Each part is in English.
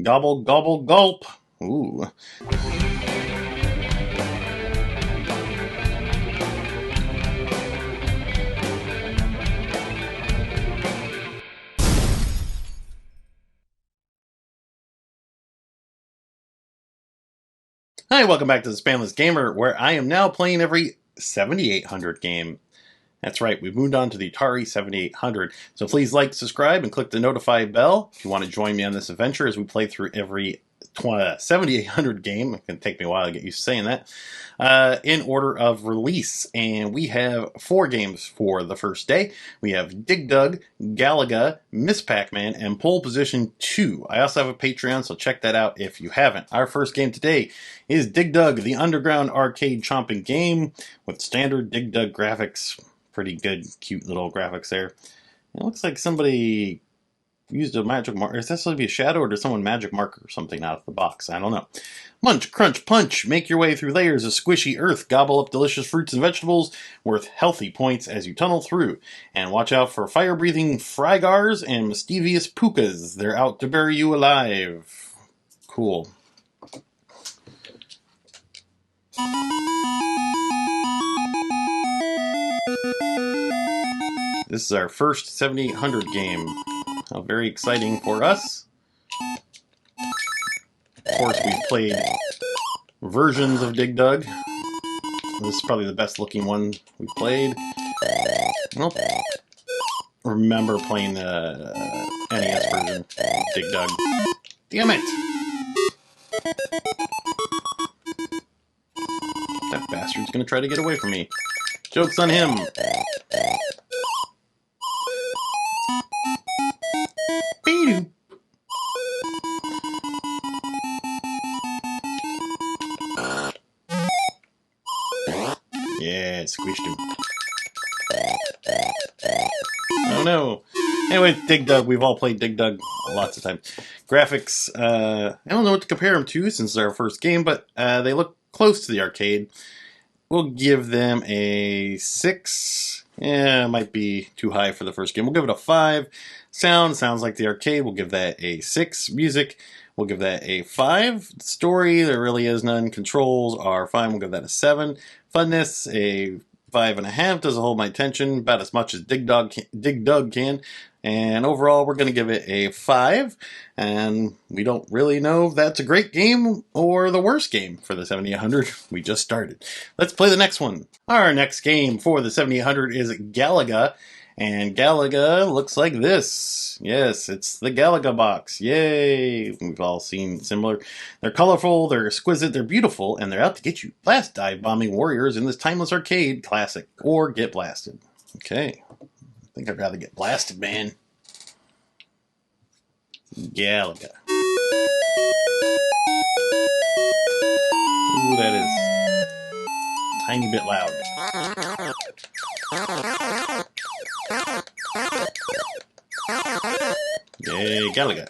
Gobble, gobble, gulp. Ooh. Hi, welcome back to the Spamless Gamer, where I am now playing every 7800 game. That's right, we've moved on to the Atari 7800. So please like, subscribe, and click the notify bell if you want to join me on this adventure as we play through every 7800 game. It's going to take me a while to get used to saying that. In order of release. And we have 4 games for the first day. We have Dig Dug, Galaga, Miss Pac-Man, and Pole Position 2. I also have a Patreon, so check that out if you haven't. Our first game today is Dig Dug, the underground arcade chomping game with standard Dig Dug graphics. Pretty good, cute little graphics there. It looks like somebody used a magic marker. Is that supposed to be a shadow, or did someone magic marker something out of the box? I don't know. Munch, crunch, punch. Make your way through layers of squishy earth. Gobble up delicious fruits and vegetables worth healthy points as you tunnel through. And watch out for fire-breathing frygars and mischievous pukas. They're out to bury you alive. Cool. This is our first 7800 game. How very exciting for us. Of course, we've played versions of Dig Dug. This is probably the best looking one we played. Well, remember playing the NES version of Dig Dug. Damn it! That bastard's gonna try to get away from me. Joke's on him. Beep. Yeah, it squished him. Oh no. Anyway, Dig Dug. We've all played Dig Dug lots of times. Graphics, I don't know what to compare them to since it's our first game, but they look close to the arcade. We'll give them a 6. Yeah, it might be too high for the first game. We'll give it a 5. Sounds like the arcade. We'll give that a 6. Music, we'll give that a 5. Story, there really is none. Controls are fine. We'll give that a 7. Funness, a 5.5. Doesn't hold my attention about as much as Dig Dug can. And overall, we're going to give it a 5. And we don't really know if that's a great game or the worst game for the 7800. We just started. Let's play the next one. Our next game for the 7800 is Galaga. And Galaga looks like this. Yes, it's the Galaga box. Yay! We've all seen similar. They're colorful, they're exquisite, they're beautiful, and they're out to get you. Blast dive bombing warriors in this timeless arcade classic. Or get blasted. Okay. I think I'd rather get blasted, man. Galaga. Ooh, that is a tiny bit loud. Yay, Galaga.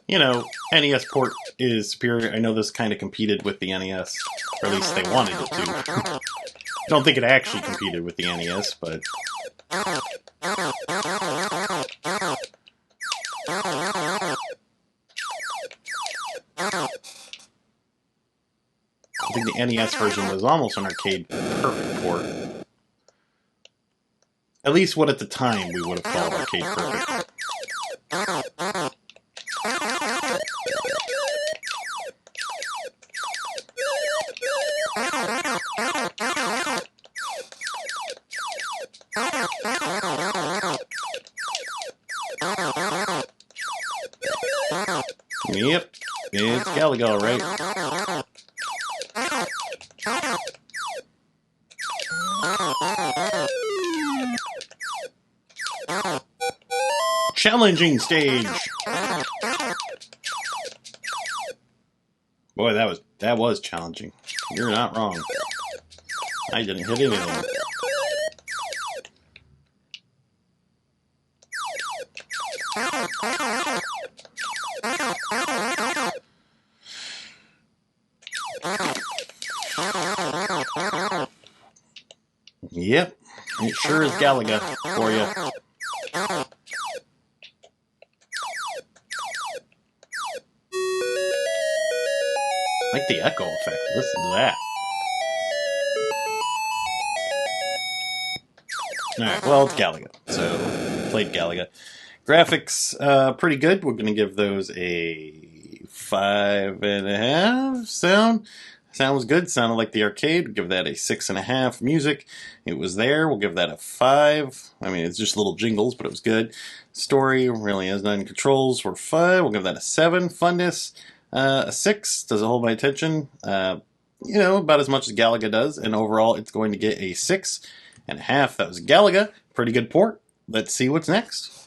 You know, NES port is superior. I know this kind of competed with the NES, or at least they wanted it to. I don't think it actually competed with the NES, but... I think the NES version was almost an arcade perfect port. At least what at the time we would have called arcade perfect. Yep, it's Galaga, all right. Challenging stage. Boy, that was challenging. You're not wrong. I didn't hit anything. Yep, it sure is Galaga for you. Like the echo effect. Listen to that. Alright, well, it's Galaga. So, played Galaga. Graphics, pretty good. We're going to give those a 5.5. Sound was good. Sounded like the arcade. We'll give that a 6.5. Music, it was there. We'll give that a 5. I mean, it's just little jingles, but it was good. Story really has none. Controls were 5. We'll give that a 7. Funness, a 6. Does it hold my attention? About as much as Galaga does. And overall, it's going to get a 6.5. That was Galaga. Pretty good port. Let's see what's next.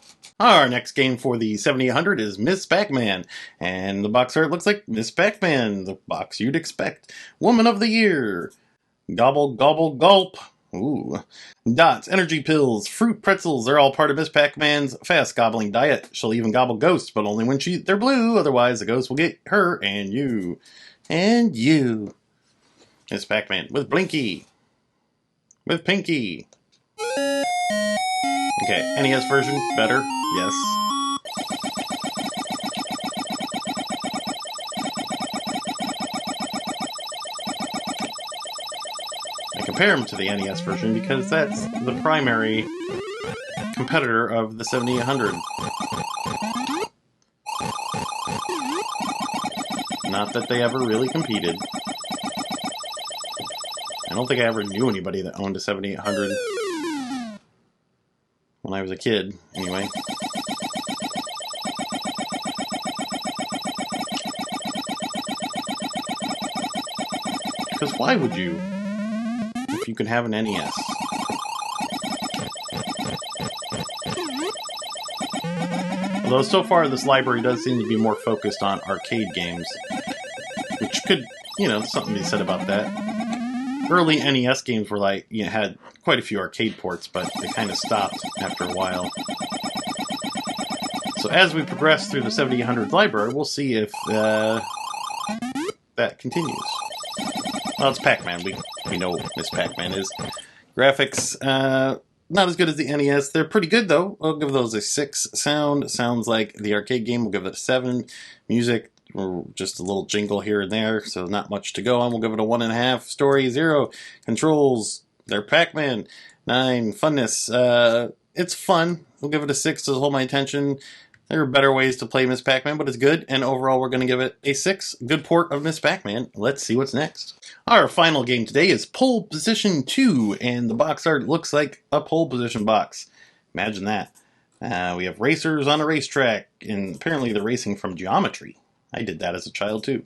Our next game for the 7800 is Miss Pac-Man, and the box art looks like Miss Pac-Man, the box you'd expect. Woman of the Year, Gobble Gobble Gulp, ooh, Dots, Energy Pills, Fruit Pretzels, they're all part of Miss Pac-Man's fast gobbling diet. She'll even gobble ghosts, but only when they're blue, otherwise the ghost will get her and you. And you. Miss Pac-Man with Blinky, with Pinky. Okay, NES version, better, yes. I compare them to the NES version because that's the primary competitor of the 7800. Not that they ever really competed. I don't think I ever knew anybody that owned a 7800. When I was a kid, anyway. Because why would you? If you can have an NES. Although so far this library does seem to be more focused on arcade games. Which could, something to be said about that. Early NES games were like, had quite a few arcade ports, but they kind of stopped after a while. So as we progress through the 7800 library, we'll see if that continues. Well, it's Pac-Man. We know what Miss Pac-Man is. Graphics, not as good as the NES. They're pretty good, though. I'll give those a 6. Sounds like the arcade game. We'll give it a 7. Music, just a little jingle here and there, so not much to go on. We'll give it a 1.5. Story, 0. Controls, they're Pac-Man. 9. Funness, it's fun. We'll give it a 6. Doesn't hold my attention. There are better ways to play Miss Pac-Man, but it's good. And overall, we're going to give it a 6. Good port of Miss Pac-Man. Let's see what's next. Our final game today is Pole Position 2, and the box art looks like a pole position box. Imagine that. We have racers on a racetrack, and apparently they're racing from geometry. I did that as a child, too.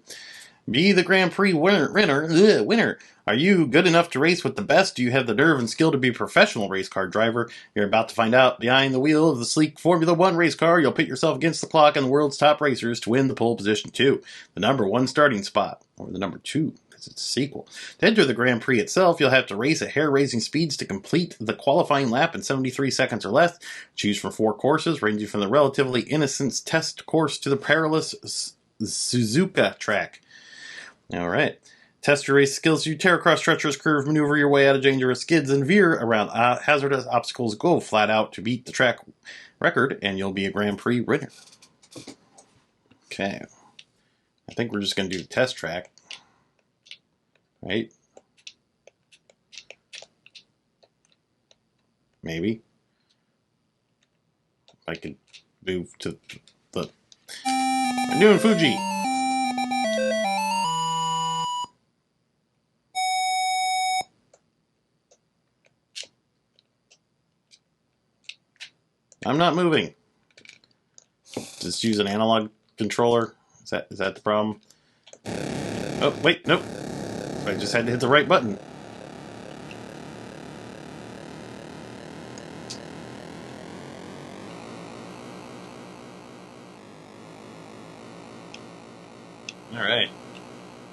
Be the Grand Prix winner. Are you good enough to race with the best? Do you have the nerve and skill to be a professional race car driver? You're about to find out. Behind the wheel of the sleek Formula One race car, you'll pit yourself against the clock and the world's top racers to win the pole position 2, the number 1 starting spot, or the number 2, because it's a sequel. To enter the Grand Prix itself, you'll have to race at hair-raising speeds to complete the qualifying lap in 73 seconds or less. Choose from 4 courses, ranging from the relatively innocent test course to the perilous Suzuka track. All right. Test your race skills. You tear across treacherous curves, maneuver your way out of dangerous skids, and veer around hazardous obstacles. Go flat out to beat the track record, and you'll be a Grand Prix winner. Okay. I think we're just going to do the test track. Right? Maybe. If I could move to the... I'm doing Fuji. I'm not moving. Just use an analog controller. Is that the problem? Oh, wait, nope. I just had to hit the right button. All right.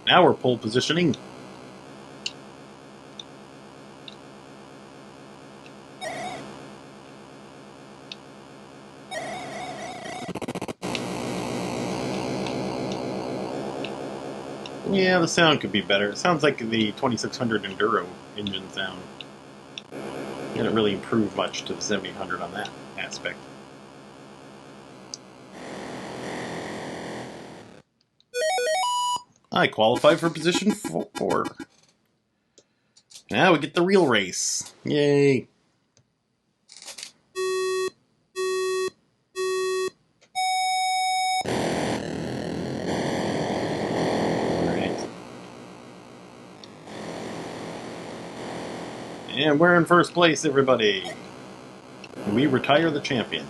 Now we're pole positioning. Yeah, the sound could be better. It sounds like the 2600 Enduro engine sound. Didn't really improve much to the 7800 on that aspect. I qualified for position 4. Now we get the real race. Yay! Alright. And we're in first place, everybody. We retire the champion.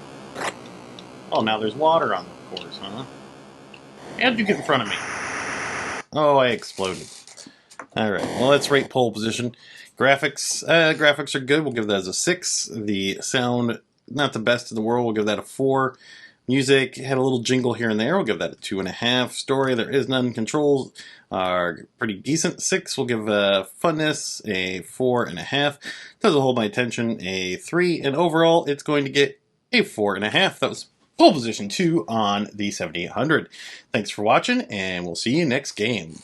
Oh, now there's water on the course, huh? How'd you get in front of me? Oh, I exploded. Alright, well, let's rate pole position. Graphics are good. We'll give that as a 6. The sound, not the best in the world. We'll give that a 4. Music had a little jingle here and there. We'll give that a 2.5. Story, there is none. Controls are pretty decent. 6. We'll give funness a 4.5. Doesn't hold my attention, a 3. And overall, it's going to get a 4.5. That was pole position 2 on the 7800. Thanks for watching, and we'll see you next game.